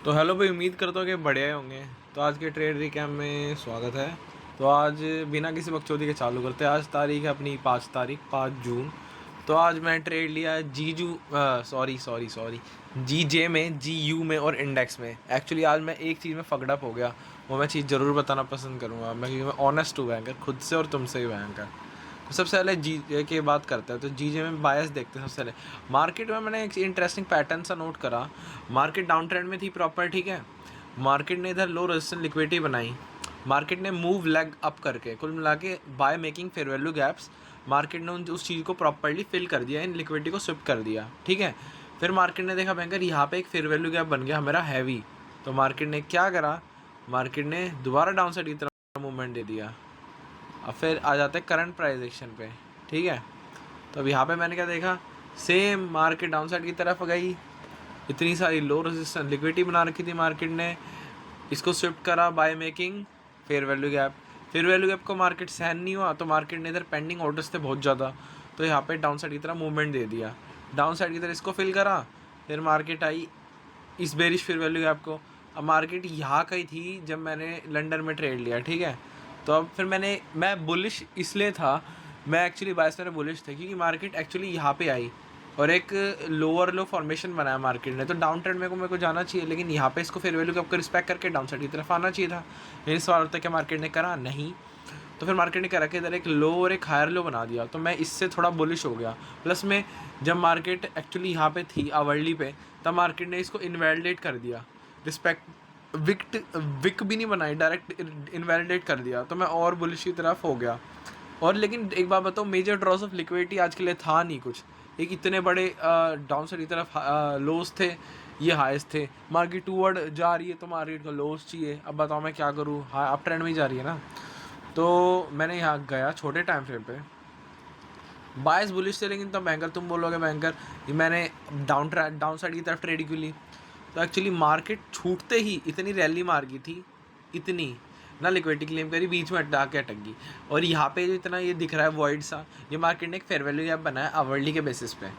तो हेलो भाई, उम्मीद करता हूँ कि बढ़िया ही होंगे। तो आज के ट्रेड रिकैप में स्वागत है। तो आज बिना किसी बकचोदी के चालू करते हैं। आज तारीख है अपनी 5 जून। तो आज मैं ट्रेड लिया है सॉरी जी जे में, जी यू में और इंडेक्स में। एक्चुअली आज मैं एक चीज़ में फकड़अप हो गया, वो मैं चीज़ ज़रूर बताना पसंद करूँगा मैं, क्योंकि मैं ऑनेस्ट हूँ बैंकर, खुद से और तुमसे ही बैंकर। तो सबसे पहले जी जे की बात करते हैं। तो जी जे में बायस देखते हैं। सबसे पहले मार्केट में मैंने एक इंटरेस्टिंग पैटर्न सा नोट करा। मार्केट डाउन ट्रेंड में थी प्रॉपर, ठीक है। मार्केट ने इधर लो रेजिस्टेंस लिक्विडिटी बनाई। मार्केट ने मूव लेग अप करके कुल मिला के by making fair value gaps, market ने उस चीज़ को प्रॉपरली फिल कर दिया, इन लिक्विडिटी को स्विप कर दिया, ठीक है। फिर मार्केट ने देखा बैंकर यहाँ पे एक फेयर वैल्यू गैप बन गया हमारा हैवी। तो मार्केट ने क्या करा, मार्केट ने दोबारा डाउन साइड की तरफ मूवमेंट दे दिया। अब फिर आ जाते हैं करंट प्राइस एक्शन पे, ठीक है। तो अब यहाँ पे मैंने क्या देखा, सेम मार्केट डाउन साइड की तरफ गई। इतनी सारी लो रेजिस्टेंस लिक्विडिटी बना रखी थी मार्केट ने, इसको स्विफ्ट करा by making fair value gap. Fair value gap को मार्केट सहन नहीं हुआ, तो मार्केट ने इधर पेंडिंग ऑर्डर्स थे बहुत ज़्यादा, तो यहाँ पे डाउन साइड की तरह मूवमेंट दे दिया। डाउन साइड की तरह इसको फिल करा। फिर मार्केट आई इस बेरिश फेयर वैल्यू गैप को। अब मार्केट यहाँ कहीं थी जब मैंने लंदन में ट्रेड लिया, ठीक है। तो अब फिर मैं बुलिश इसलिए था, मैं एक्चुअली बायस में बुलिश था क्योंकि मार्केट एक्चुअली यहाँ पे आई और एक लोअर लो फॉर्मेशन बनाया मार्केट ने। तो डाउन ट्रेंड मेरे को जाना चाहिए, लेकिन यहाँ पे इसको फेयर वैल्यू गैप को रिस्पेक्ट करके डाउन साइड की तरफ आना चाहिए था। लेकिन सवाल होता है कि मार्केट ने करा नहीं। तो फिर मार्केट ने करा कि इधर एक लो और एक हायर लो बना दिया, तो मैं इससे थोड़ा बुलिश हो गया। प्लस में जब मार्केट एक्चुअली यहाँ पे थी आवरली पे, तब मार्केट ने इसको इनवैलिडेट कर दिया। रिस्पेक्ट विक भी नहीं बनाई, डायरेक्ट इनवैलिडेट कर दिया, तो मैं और बुलिश की तरफ हो गया। और लेकिन एक बात बताओ, मेजर ड्रॉस ऑफ लिक्विडिटी आज के लिए था नहीं कुछ। एक इतने बड़े डाउन साइड की तरफ लोस थे, ये हाइस थे। मार्केट टूवर्ड जा रही है तो मार्केट को लोस चाहिए। अब बताओ मैं क्या करूँ, हाँ अप ट्रेंड में ही जा रही है ना। तो मैंने यहाँ गया छोटे टाइम फ्रेम पे, बायस बुलिश थे, लेकिन तब बैंकर तुम बोलोगे बैंकर ये मैंने डाउन साइड की तरफ ट्रेड क्यों ली। तो एक्चुअली मार्केट छूटते ही इतनी रैली मार गई थी, इतनी ना लिक्विडिटी क्लेम करी, बीच में अटका के अटक गई। और यहाँ पे जो इतना ये दिख रहा है वॉइड सा, ये मार्केट ने एक फेयर वैल्यू गैप बनाया आवरली के बेसिस पे।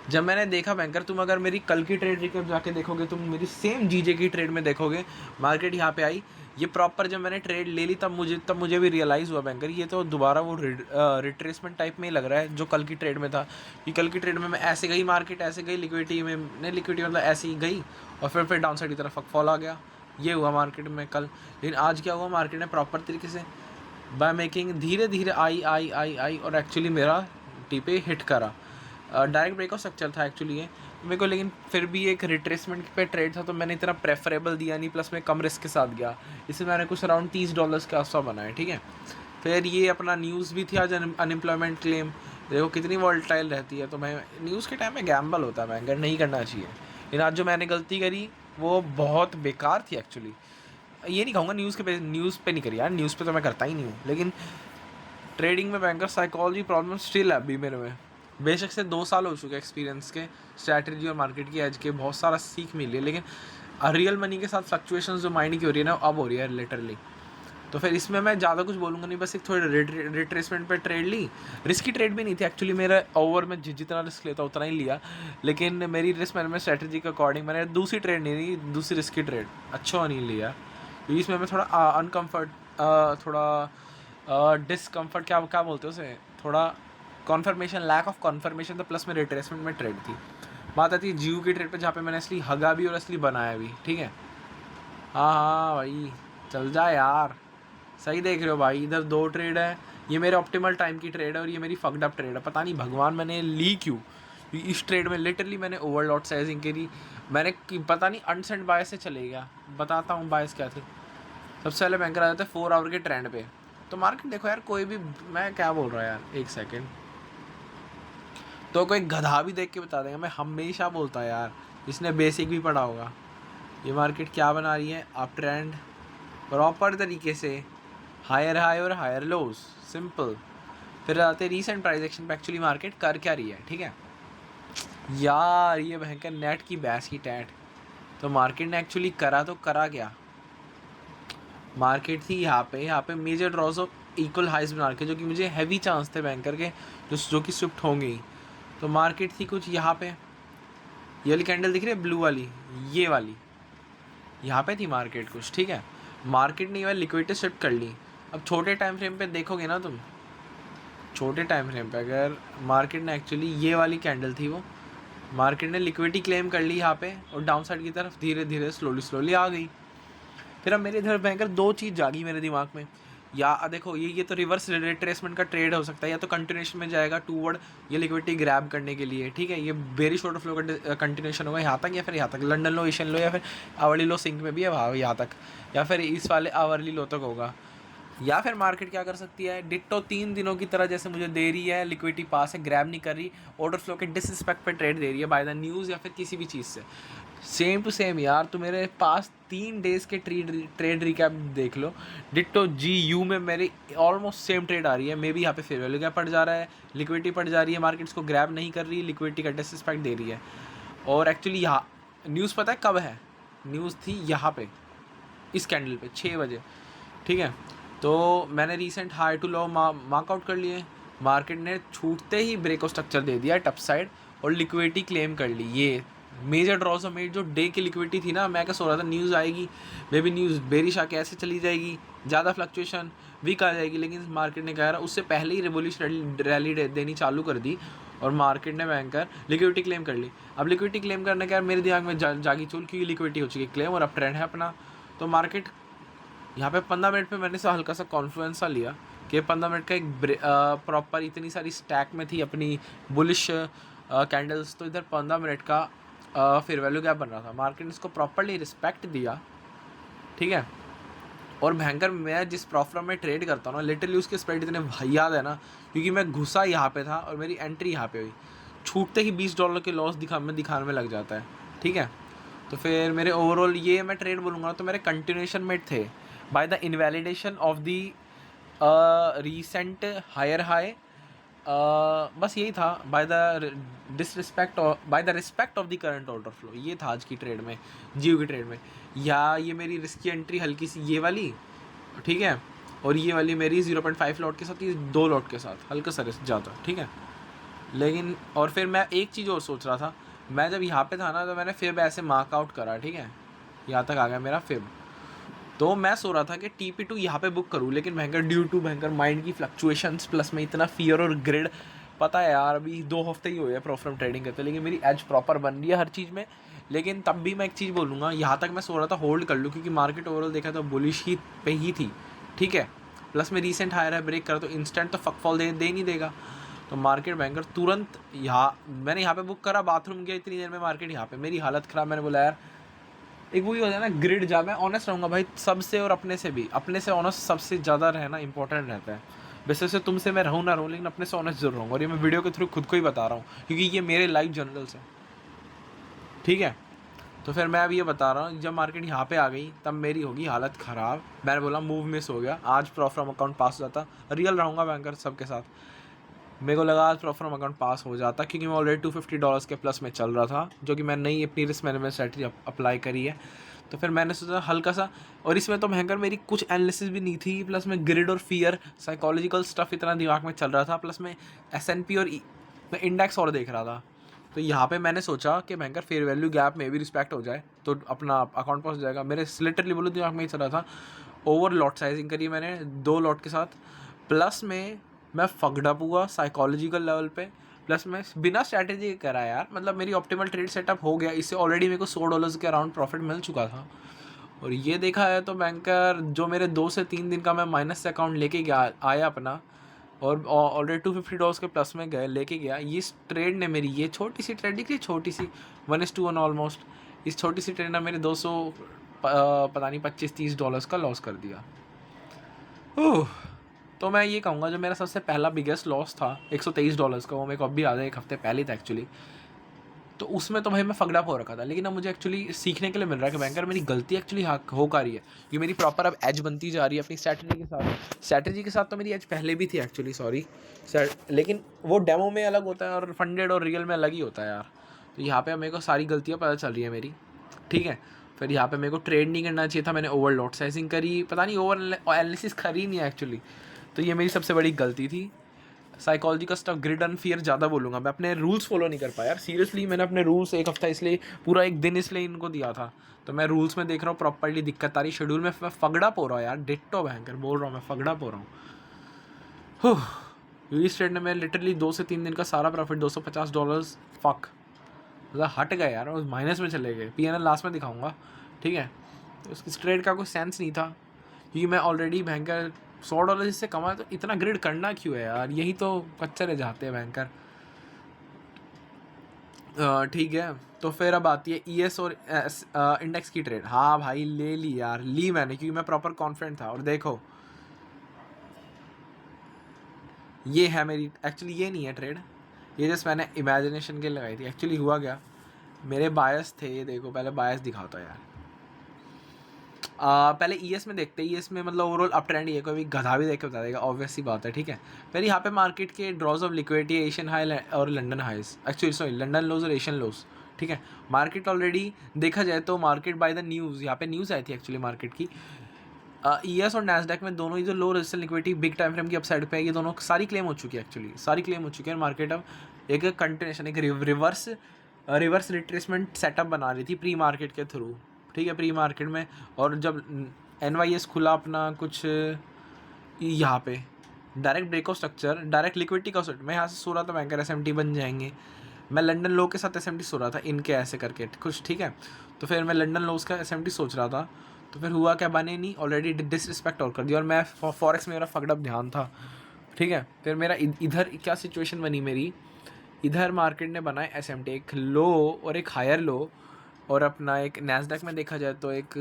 जब मैंने देखा बैंकर, तुम अगर मेरी कल की ट्रेड रिकैप जाके देखोगे, तुम मेरी सेम जीजे की ट्रेड में देखोगे, मार्केट यहाँ पे आई, ये प्रॉपर जब मैंने ट्रेड ले ली तब मुझे भी रियलाइज़ हुआ बैंकर ये तो दोबारा वो रिट्रेसमेंट टाइप में ही लग रहा है जो कल की ट्रेड में था। कि कल की ट्रेड में मैं ऐसे गई, मार्केट ऐसे गई, लिक्विडिटी में नहीं, लिक्विडिटी मतलब ऐसे ही गई और फिर डाउन साइड की तरफ फॉल आ गया। ये हुआ मार्केट में कल। लेकिन आज क्या हुआ, मार्केट ने प्रॉपर तरीके से बाय मेकिंग धीरे धीरे आई और एक्चुअली मेरा टी पे हिट करा। डायरेक्ट ब्रेक ऑफ स्ट्रक्चर था एक्चुअली ये मेरे को, लेकिन फिर भी एक रिट्रेसमेंट पे ट्रेड था, तो मैंने इतना प्रेफरेबल दिया नहीं, प्लस मैं कम रिस्क के साथ गया। इसमें मैंने कुछ अराउंड $30 के आसपास बनाया, ठीक है। फिर ये अपना न्यूज़ भी थी आज, अनएम्प्लॉयमेंट क्लेम देखो कितनी वॉलेटाइल रहती है। तो मैं न्यूज़ के टाइम में गैम्बल होता है बैंकर, नहीं करना चाहिए। लेकिन आज जो मैंने गलती करी वो बहुत बेकार थी एक्चुअली। ये नहीं कहूँगा न्यूज़ पे नहीं करी यार, न्यूज़ पे तो मैं करता ही नहीं हूँ, लेकिन ट्रेडिंग में बैंकर साइकोलॉजी प्रॉब्लम स्टिल है अभी मेरे में। बेशक से 2 साल हो चुके एक्सपीरियंस के, स्ट्रैटेजी और मार्केट की एज के बहुत सारा सीख मिली है, लेकिन रियल मनी के साथ फ्लक्चुएशन जो माइंड की हो रही है ना, अब हो रही है लिटरली। तो फिर इसमें मैं ज़्यादा कुछ बोलूँगा नहीं, बस एक थोड़ी रिट्रेसमेंट पे ट्रेड ली। रिस्की ट्रेड भी नहीं थी एक्चुअली, मेरा ओवर में जितना रिस्क लेता उतना ही लिया, लेकिन मेरी रिस्क मैनेजमेंट स्ट्रैटेजी के अकॉर्डिंग मैंने दूसरी ट्रेड नहीं ली, दूसरी रिस्की ट्रेड अच्छा नहीं लिया, क्योंकि इसमें मैं थोड़ा अनकम्फर्ट, थोड़ा डिसकम्फर्ट, क्या क्या बोलते हैं उसे, थोड़ा कॉन्फर्मेशन, लैक ऑफ कॉन्फर्मेशन था, प्लस में रिट्रेसमेंट में ट्रेड थी। बात आती है जीयू की ट्रेड पे, जहाँ पे मैंने असली हगा भी और असली बनाया भी, ठीक है। हाँ हाँ भाई चल जा यार, सही देख रहे हो भाई, इधर 2 ट्रेड है, ये मेरे ऑप्टिमल टाइम की ट्रेड है और ये मेरी फक्ड अप ट्रेड है। पता नहीं भगवान मैंने ली क्यों, इस ट्रेड में लिटरली मैंने ओवरलॉट साइजिंग करी, मैंने पता नहीं अनसेंट बायस से चले गया। बताता हूँ बायस क्या थे। सबसे पहले बैंकर आ जाते हैं 4 आवर के ट्रेंड पे। तो मार्केट देखो यार, कोई भी, मैं क्या बोल रहा यार, एक सेकेंड, तो कोई गधा भी देख के बता देगा, मैं हमेशा बोलता यार, इसने बेसिक भी पढ़ा होगा। ये मार्केट क्या बना रही है, अप ट्रेंड प्रॉपर तरीके से, हायर हाई और हायर लोज, सिंपल। फिर आते रीसेंट प्राइस एक्शन पे, एक्चुअली मार्केट कर क्या रही है, ठीक है यार, ये भयंकर नेट की बैस की टैट। तो मार्केट ने एक्चुअली करा तो करा क्या, मार्केट थी यहाँ पे मेजर ड्रॉज ऑफ इक्वल हाइस बना के, जो कि मुझे हैवी चांस थे बैंकर के जो कि स्विफ्ट होंगे। तो मार्केट थी कुछ यहाँ पे, ये वाली कैंडल दिख रही है ब्लू वाली, ये वाली, यहाँ पे थी मार्केट कुछ, ठीक है, मार्केट ने ये लिक्विडिटी शिफ्ट कर ली। अब छोटे टाइम फ्रेम पे देखोगे ना तुम, छोटे टाइम फ्रेम पे अगर मार्केट ने एक्चुअली ये वाली कैंडल थी वो, मार्केट ने लिक्विडिटी क्लेम कर ली यहाँ पे और डाउन साइड की तरफ धीरे धीरे स्लोली आ गई। फिर अब मेरे इधर भयंकर दो चीज़ जागी मेरे दिमाग में, या देखो ये तो रिवर्स रिट्रेसमेंट का ट्रेड हो सकता है, या तो कंटिन्यूशन में जाएगा टूवर्ड ये लिक्विडिटी ग्रैब करने के लिए, ठीक है, ये वेरी शॉर्ट फ्लो का कंटिन्यूशन होगा यहाँ तक, या फिर यहाँ तक लंडन लो, एशियन लो, या फिर आवरली लो सिंक में भी है वहाँ यहाँ तक, या फिर इस वाले आवरली लो तक होगा। या फिर मार्केट क्या कर सकती है, डिट्टो 3 दिनों की तरह जैसे मुझे दे रही है, लिक्विडिटी पास है, ग्रैब नहीं कर रही, ऑर्डर फ्लो के डिसरिस्पेक्ट पे ट्रेड दे रही है बाय द न्यूज़ या फिर किसी भी चीज़ से। सेम टू सेम यार, तो मेरे पास 3 डेज़ के ट्रेड रिकैप देख लो, डिट्टो GU में मेरी ऑलमोस्ट सेम ट्रेड आ रही है। मे बी यहाँ पे फेयर वैल्यू गैप पड़ जा रहा है, लिक्विडिटी पड़ जा रही है, मार्केट्स को ग्रैब नहीं कर रही, लिक्विडिटी का डिसरिस्पेक्ट दे रही है। और एक्चुअली यहाँ न्यूज़ पता है कब है, न्यूज़ थी यहाँ पे इस कैंडल पे 6 बजे, ठीक है। तो मैंने recent high to low mark out कर लिए, मार्केट ने छूटते ही ब्रेक ऑफ स्ट्रक्चर दे दिया टप साइड और लिक्विडिटी क्लेम कर ली। ये मेजर ड्रॉज ऑफ मेड जो डे की लिक्विडिटी थी ना, मैं क्या सो रहा था न्यूज़ आएगी, मे बी न्यूज़ बेरिश आके ऐसे चली जाएगी, ज़्यादा फ्लक्चुएशन वीक आ जाएगी, लेकिन मार्केट ने कह रहा उससे पहले ही रेवोल्यूशन रैली देनी चालू कर दी और मार्केट ने बैंकर लिक्विडिटी क्लेम कर ली। अब लिक्विडिटी क्लेम करने के बाद मेरे दिमाग में जागी चूल, क्योंकि लिक्विडिटी हो चुकी है क्लेम और अब ट्रेंड है अपना। तो मार्केट यहाँ पे 15 मिनट पे मैंने से हल्का सा कॉन्फ्लुएंस सा लिया कि 15 मिनट का एक प्रॉपर इतनी सारी स्टैक में थी अपनी बुलिश कैंडल्स, तो इधर 15 मिनट का फिर वैल्यू गैप बन रहा था, मार्केट ने इसको प्रॉपरली रिस्पेक्ट दिया, ठीक है। और भयंकर मैं जिस प्रॉफिट में ट्रेड करता हूँ ना, लिटरली उसके स्प्रेड इतने याद है ना, क्योंकि मैं घुसा यहाँ पे था और मेरी एंट्री यहाँ पे हुई, छूटते ही $20 के लॉस दिखाने में लग जाता है, ठीक है। तो फिर मेरे ओवरऑल ये मैं ट्रेड बोलूँगा तो मेरे कंटिन्यूशन में थे by the invalidation of the recent higher high, बस यही था, by the disrespect by the respect of the current order flow, ये था आज की ट्रेड में, जियो की ट्रेड में। या ये मेरी रिस्की एंट्री हल्की सी ये वाली, ठीक है, और ये वाली मेरी 0.5 लॉट के साथ, ये 2 लॉट के साथ हल्का सा रिस्क ज़्यादा, ठीक है। लेकिन और फिर मैं एक चीज़ और सोच रहा था, मैं जब यहाँ पे था ना तो मैंने फिब ऐसे मार्कआउट करा, ठीक है, यहाँ तक आ गया मेरा फिब, तो मैं सो रहा था कि TP2 यहाँ पे बुक करूँ, लेकिन भयंकर ड्यू टू भयंकर माइंड की फ्लक्चुएशंस प्लस में इतना फियर और ग्रिड, पता है यार अभी 2 हफ्ते ही हुए हैं प्रॉफिट ट्रेडिंग करते, लेकिन मेरी एज प्रॉपर बन रही है हर चीज़ में। लेकिन तब भी मैं एक चीज़ बोलूँगा, यहाँ तक मैं सो रहा था होल्ड कर लूँ, क्योंकि मार्केट ओवरऑल देखा तो बुलिश ही पे ही थी, ठीक है, प्लस में रीसेंट हायर है, ब्रेक करा तो इंस्टेंट तो फॉल दे नहीं देगा। तो मार्केट बैंकर तुरंत यहाँ मैंने यहाँ पे बुक करा, बाथरूम गया इतनी देर में, मार्केट यहाँ पे, मेरी हालत ख़राब, मैंने बोला यार एक वही होता है ना ग्रिड, जा मैं ऑनेस्ट रहूँगा भाई सबसे, और अपने से भी, अपने से ऑनेस्ट सबसे ज़्यादा रहना इंपॉर्टेंट रहता है। वैसे से तुमसे मैं रहूँ ना रहूँ, लेकिन अपने से ऑनेस्ट जरूर रहूँगा, और ये मैं वीडियो के थ्रू खुद को ही बता रहा हूँ, क्योंकि ये मेरे लाइव जर्नल्स हैं, ठीक है। तो फिर मैं अब ये बता रहा हूँ, जब मार्केट यहाँ पे आ गई तब मेरी होगी हालत ख़राब, मैंने बोला मूव मिस हो गया, आज प्रॉफिट अकाउंट पास हो जाता, रियल रहूँगा बैंकर सबके साथ, मेरे को लगा आज प्रॉफिट अकाउंट पास हो जाता, क्योंकि मैं ऑलरेडी $250 के प्लस में चल रहा था, जो कि मैंने नई अपनी रिस्क मैनेजमेंट स्ट्रेटजी अप्लाई करी है। तो फिर मैंने सोचा हल्का सा, और इसमें तो भयंकर मेरी कुछ एनालिसिस भी नहीं थी, प्लस में ग्रिड और फियर साइकोलॉजिकल स्टफ इतना दिमाग में चल रहा था, प्लस में S&P और मैं इंडेक्स और देख रहा था। तो यहाँ पे मैंने सोचा कि भयंकर फेयर वैल्यू गैप में भी रिस्पेक्ट हो जाए तो अपना अकाउंट पास हो जाएगा, मेरे लिटरली बोलो दिमाग में ही चल रहा था। ओवर लॉट साइजिंग करी मैंने 2 लॉट के साथ, प्लस में मैं फक्ड अप हुआ साइकोलॉजिकल लेवल पे, प्लस में बिना स्ट्रैटेजी करा यार, मतलब मेरी ऑप्टिमल ट्रेड सेटअप हो गया, इससे ऑलरेडी मेरे को $100 के अराउंड प्रॉफिट मिल चुका था। और ये देखा है तो बैंकर जो मेरे 2 से 3 दिन का मैं माइनस से अकाउंट लेके गया आया अपना, और ऑलरेडी $250 के प्लस में गए लेके गया, इस ट्रेड ने मेरी ये छोटी सी ट्रेड दिखी, छोटी सी 1:1 ऑलमोस्ट, इस छोटी सी ट्रेड ने मेरे 200 पता नहीं $25-30 का लॉस कर दिया। ओह, तो मैं ये कहूँगा जो मेरा सबसे पहला बिगेस्ट लॉस था $123 का, वो मेरे को अभी याद है, एक हफ्ते पहले था एक्चुअली, तो उसमें तो भाई मैं फगड़ा हो रखा था। लेकिन अब मुझे एक्चुअली सीखने के लिए मिल रहा है कि बैंकर मेरी गलती एक्चुअली हो का रही है, ये मेरी प्रॉपर अब एज बनती जा रही है अपनी स्ट्रैटेजी के साथ। स्ट्रैटेजी के साथ तो मेरी एज पहले भी थी एक्चुअली, सॉरी, लेकिन वो डेमो में अलग होता है और फंडेड और रियल में अलग ही होता है यार। तो यहाँ पे मेरे को सारी गलतियाँ पता चल रही है मेरी, ठीक है। फिर यहाँ पे मेरे को ट्रेड नहीं करना चाहिए था, मैंने ओवर लॉट साइजिंग करी, पता नहीं ओवर एनालिसिस करी नहीं एक्चुअली, तो ये मेरी सबसे बड़ी गलती थी। साइकोलॉजी का स्टफ, ग्रिड एंड फियर ज़्यादा बोलूँगा मैं। अपने रूल्स फॉलो नहीं कर पाया यार सीरियसली। मैंने अपने रूल्स एक हफ्ता इसलिए, पूरा एक दिन इसलिए इनको दिया था, तो मैं रूल्स में देख रहा हूँ प्रॉपर्ली दिक्कत आ रही। शेड्यूल में मैं फगड़ा पो रहा हूँ यार, डिट्टो भयंकर बोल रहा हूँ मैं, फगड़ा पो रहा हूँ। यूएस ट्रेड ने मैं लिटरली 2 से 3 दिन का सारा प्रॉफिट $250 फक मतलब हट गए यार, उस माइनस में चले गए। पीएनएल लास्ट में दिखाऊंगा, ठीक है। तो उसकी ट्रेड का कोई सेंस नहीं था, क्योंकि मैं ऑलरेडी भयंकर $100 इससे कमाया, तो इतना ग्रिड करना क्यों है यार, यही तो कच्चे रह जाते हैं भयंकर। ठीक है, तो फिर अब आती है ईएस और इंडेक्स की ट्रेड। हाँ भाई ले ली यार, ली मैंने, क्योंकि मैं प्रॉपर कॉन्फिडेंट था। और देखो ये है मेरी, एक्चुअली ये नहीं है ट्रेड, ये जस्ट मैंने इमेजिनेशन के लगाई थी। एक्चुअली हुआ क्या, मेरे बायस थे, ये देखो पहले बायस दिखाता यार। पहले ईएस में देखते हैं, ईएस में मतलब ओवरऑल अप ट्रेंड ही है, कोई भी गधा भी देख के बता देगा, ऑब्वियस सी बात है, ठीक है। फिर यहाँ पे मार्केट के draws of liquidity, Asian high और London highs, actually sorry London lows और एशियन लोज, ठीक है। मार्केट ऑलरेडी देखा जाए तो मार्केट बाय द न्यूज़, यहाँ पे न्यूज़ आई थी एक्चुअली मार्केट की, ईएस और नैस्डैक में दोनों ही जो low resistance liquidity big time frame की अपसाइड पे है, ये दोनों सारी क्लेम हो चुकी है, एक्चुअली सारी क्लेम हो चुकी है। मार्केट अब एक कंटिन्यूशन, एक रिवर्स रिट्रेसमेंट सेटअप बना रही थी प्री मार्केट के थ्रू, ठीक है, प्री मार्केट में। और जब एनवाईएस खुला अपना कुछ यहाँ पे direct breakout structure, direct liquidity का सेट, मैं यहाँ से सो रहा था बैंकर एसएमटी बन जाएंगे, मैं लंदन लो के साथ एसएमटी सो रहा था इनके ऐसे करके कुछ, ठीक है। तो फिर मैं लंदन लोस का एसएमटी सोच रहा था, तो फिर हुआ क्या, बने नहीं, ऑलरेडी डिसरिस्पेक्ट और कर दिया। और मैं फॉरेक्स में मेरा फकड़अप ध्यान था, ठीक है। फिर मेरा इधर क्या सिचुएशन बनी मेरी, इधर मार्केट ने बनाए एसएमटी एक लो और एक हायर लो, और अपना एक नैस्डैक में देखा जाए तो एक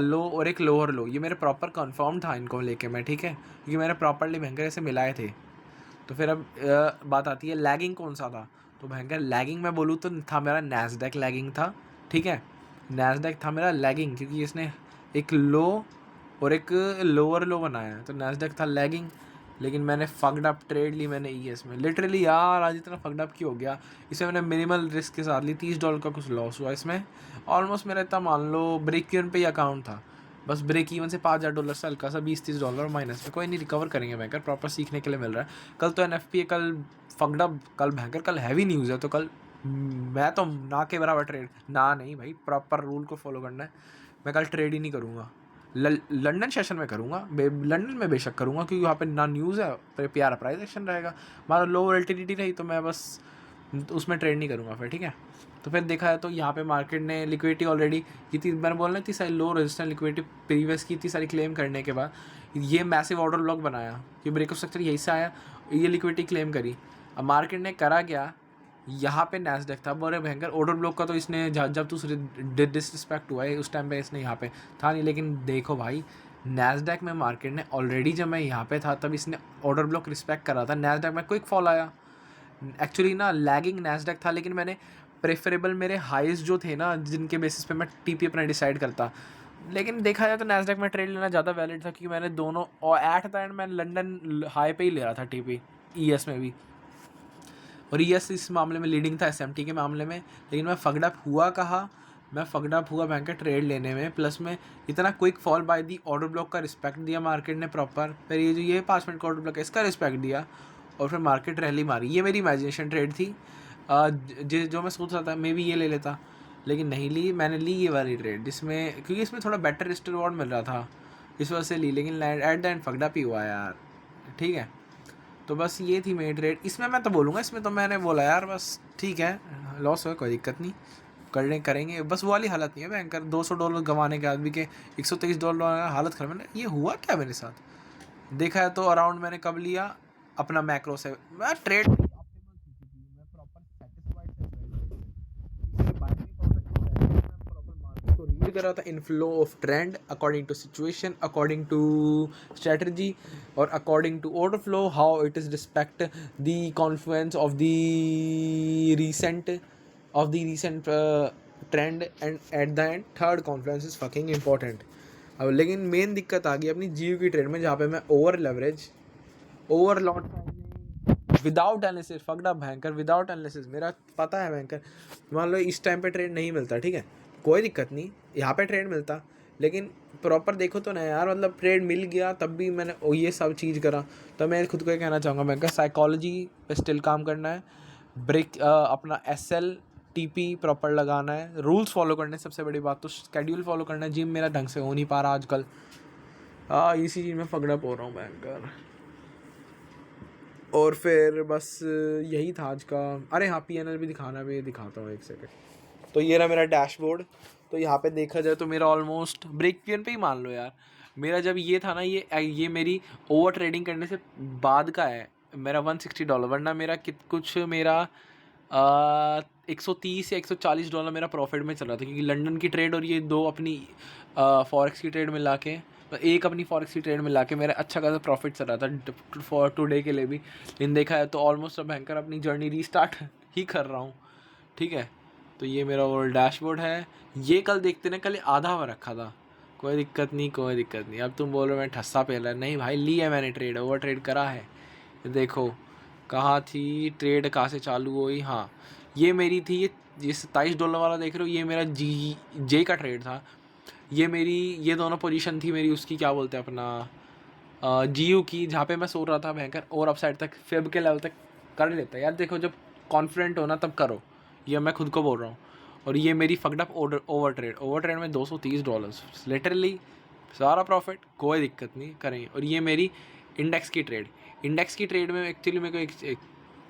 लो और एक लोअर लो, ये मेरे प्रॉपर कन्फर्म था इनको लेके मैं, ठीक है, क्योंकि मैंने प्रॉपरली भयंकर ऐसे मिलाए थे। तो फिर अब बात आती है लैगिंग कौन सा था, तो भयंकर लैगिंग मैं बोलूँ तो था मेरा नैस्डैक लैगिंग था, ठीक है। नैस्डैक था मेरा लैगिंग, क्योंकि इसने एक लो और एक लोअर लो बनाया, तो नैस्डैक था लैगिंग। लेकिन मैंने फक्ड अप ट्रेड ली मैंने ईएस में, लिटरली यार आज इतना फक्ड अप क्यों हो गया। इसमें मैंने मिनिमल रिस्क के साथ ली, $30 का कुछ लॉस हुआ इसमें। ऑलमोस्ट मेरा इतना मान लो ब्रेक इवन पे ही अकाउंट था, बस ब्रेक इवन से $5,000 से हल्का सा $20-30 माइनस में, कोई नहीं, रिकवर करेंगे बैंकर, प्रॉपर सीखने के लिए मिल रहा है। कल तो एनएफपी है, कल फक्ड अप, कल भयंकर, कल हैवी न्यूज़ है, तो कल मैं तो ना के बराबर ट्रेड ना, नहीं भाई प्रॉपर रूल को फॉलो करना है। मैं कल ट्रेड ही नहीं करूँगा, लंदन सेशन में करूँगा, लंदन में बेशक करूँगा, क्योंकि वहाँ पे ना न्यूज़ है, फिर प्यारा प्राइस एक्शन रहेगा। हमारा लो वोलेटिलिटी रही तो मैं बस उसमें ट्रेड नहीं करूँगा फिर, ठीक है। तो फिर देखा है तो यहाँ पे मार्केट ने लिक्विडिटी ऑलरेडी इतनी, मैंने बोलना इतनी सारी लो रेजिस्टेंस लिक्विडिटी प्रीवियस की इतनी सारी क्लेम करने के बाद ये मैसिव ऑर्डर ब्लॉक बनाया कि ब्रेकअप स्ट्रक्चर यहीं से आया, ये लिक्विडिटी क्लेम करी। अब मार्केट ने करा क्या, यहाँ पे नैस्डैक था बड़े भयंकर ऑर्डर ब्लॉक का, तो इसने जब तो डिसरिस्पेक्ट हुआ है उस टाइम पे इसने यहाँ पे था नहीं। लेकिन देखो भाई नैस्डैक में मार्केट ने ऑलरेडी, जब मैं यहाँ पे था तब इसने ऑर्डर ब्लॉक रिस्पेक्ट करा था, नैस्डैक में क्विक फॉल आया। एक्चुअली ना लैगिंग नैस्डैक था, लेकिन मैंने प्रेफरेबल मेरे हाईज जो थे ना, जिनके बेसिस पे मैं टीपी अपना डिसाइड करता, लेकिन देखा जाए तो नैस्डैक में ट्रेड लेना ज़्यादा वैलिड था, क्योंकि मैंने दोनों, और एट द एंड मैं लंदन हाई पे ही ले रहा था टीपी ईएस में भी, और ईएस इस मामले में लीडिंग था एसएमटी के मामले में। लेकिन मैं फक्ड अप हुआ कहाँ, मैं फक्ड अप हुआ बैंक का ट्रेड लेने में, प्लस में इतना quick fall by the order block का रिस्पेक्ट दिया मार्केट ने प्रॉपर। फिर ये जो ये 5 मिनट का ऑर्डर ब्लॉक है इसका रिस्पेक्ट दिया, और फिर मार्केट रैली मारी। ये मेरी इमेजिनेशन ट्रेड थी, जो मैं सोच रहा था मे बी ये ले लेता, लेकिन नहीं ली, मैंने ली ये वाली ट्रेड जिसमें, क्योंकि इसमें थोड़ा बेटर रिस्क रिवॉर्ड मिल रहा था, इस वजह से ली। लेकिन at the end fucked up ही हुआ यार, ठीक है। तो बस ये थी मेरी ट्रेड। इसमें मैं तो बोलूँगा, इसमें तो मैंने बोला यार बस ठीक है, लॉस हो कोई दिक्कत नहीं, करेंगे, बस वो वाली हालत नहीं है बैंकर $200 गंवाने के आदमी के, $123 हालत खराब। मैंने ये हुआ क्या मेरे साथ, देखा है तो अराउंड मैंने कब लिया अपना मैक्रो से, मैं ट्रेड रीड कर रहा था, inflow of trend according to situation, according to strategy, और according to order flow, how it is respect the confluence of the recent trend, and at the end third confluence is fucking important. अब लेकिन main दिक्कत आ गई अपनी जीओ की trade में, जहाँ पे मैं over leverage, over lot without analysis fucked up भयंकर, विदाउट एनालिसिस, मेरा पता है भयंकर। मान लो इस टाइम पे ट्रेड नहीं मिलता, ठीक है, कोई दिक्कत नहीं, यहाँ पे ट्रेड मिलता, लेकिन प्रॉपर देखो तो ना यार, मतलब ट्रेड मिल गया तब भी मैंने ये सब चीज़ करा। तो मैं खुद को ये कहना चाहूँगा, मैं साइकोलॉजी पे स्टिल काम करना है, ब्रेक अपना SLTP प्रॉपर लगाना है, रूल्स फॉलो करने, सबसे बड़ी बात तो स्केड्यूल फॉलो करना है। जिम मेरा ढंग से हो नहीं पा रहा आजकल, इसी चीज़ में फगड़प हो रहा हूँ बैंकर। और फिर बस यही था आज का। अरे हाँ, PNL भी दिखाना, भी दिखाता हूँ, एक सेकंड। तो ये रहा मेरा डैशबोर्ड। तो यहाँ पे देखा जाए तो मेरा ऑलमोस्ट ब्रेक इवन पे ही मान लो यार। मेरा जब ये था ना, ये मेरी ओवर ट्रेडिंग करने से बाद का है मेरा $160, वरना मेरा कुछ मेरा 130 या $140 मेरा प्रॉफिट में चल रहा था, क्योंकि लंदन की ट्रेड और ये दो अपनी फॉरेक्स की ट्रेड मिला के, एक अपनी फॉरेक्स की ट्रेड मिला के मेरा अच्छा खासा प्रॉफिट चल रहा था फॉर टुडे के लिए भी। इन देखा है तो ऑलमोस्ट अब बैंकर अपनी जर्नी रीस्टार्ट ही कर रहा हूँ, ठीक है। तो ये मेरा ओवरऑल डैशबोर्ड है। ये कल देखते ना, कल आधा हुआ रखा था, कोई दिक्कत नहीं, कोई दिक्कत नहीं। अब तुम बोल रहे हो मैं ठस्सा पेल रहा, नहीं भाई, ली है मैंने ट्रेड, ओवर ट्रेड करा है। देखो कहाँ थी ट्रेड, कहाँ से चालू हुई, हाँ ये मेरी थी, ये $27 वाला देख रहे हो, ये मेरा जे का ट्रेड था। ये मेरी, ये दोनों पोजीशन थी मेरी उसकी, क्या बोलते हैं अपना GU की, जहाँ पे मैं सो रहा था भयंकर, और अपसाइड तक फेब के लेवल तक कर लेता यार। देखो जब कॉन्फिडेंट हो ना तब करो, ये मैं खुद को बोल रहा हूँ। और ये मेरी फकड अप ओवर ट्रेड में $230 लिटरली सारा प्रॉफिट, कोई दिक्कत नहीं करेंगे। और ये मेरी इंडेक्स की ट्रेड में एक्चुअली मेरे को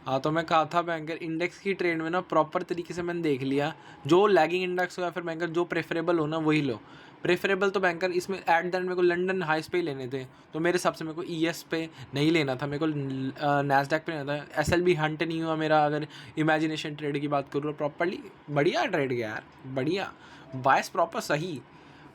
हाँ, तो मैं कहा था बैंकर, इंडेक्स की ट्रेड में ना प्रॉपर तरीके से मैंने देख लिया, जो लैगिंग इंडेक्स हो या फिर बैंकर जो प्रेफरेबल हो ना वही लो। प्रेफरेबल तो बैंकर इसमें एट द एंड मेरे को लंदन हाइस पे ही लेने थे, तो मेरे हिसाब से मेरे को ES पे नहीं लेना था, मेरे को नैस्डैक पे लेना था। SLB हंट नहीं हुआ मेरा, अगर इमेजिनेशन ट्रेड की बात करूँ प्रॉपरली बढ़िया ट्रेड गया यार, बढ़िया बायस प्रॉपर सही।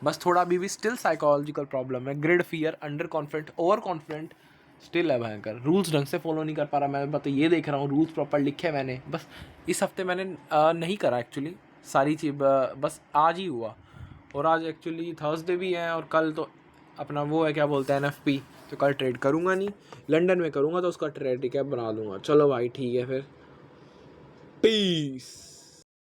बस थोड़ा अभी भी स्टिल साइकोलॉजिकल प्रॉब्लम है, grid fear, under confident, over confident still है भयंकर। रूल्स ढंग से फॉलो नहीं कर पा रहा मैं, बस ये देख रहा हूँ रूल्स प्रॉपर लिखे मैंने, बस इस हफ्ते मैंने नहीं करा एक्चुअली सारी चीज़, बस आज ही हुआ। और आज एक्चुअली थर्सडे भी है, और कल तो अपना वो है क्या बोलते हैं NFP, तो कल ट्रेड करूँगा नहीं, लंदन में करूँगा तो उसका ट्रेड कैप बना दूँगा। चलो भाई ठीक है फिर, पीस।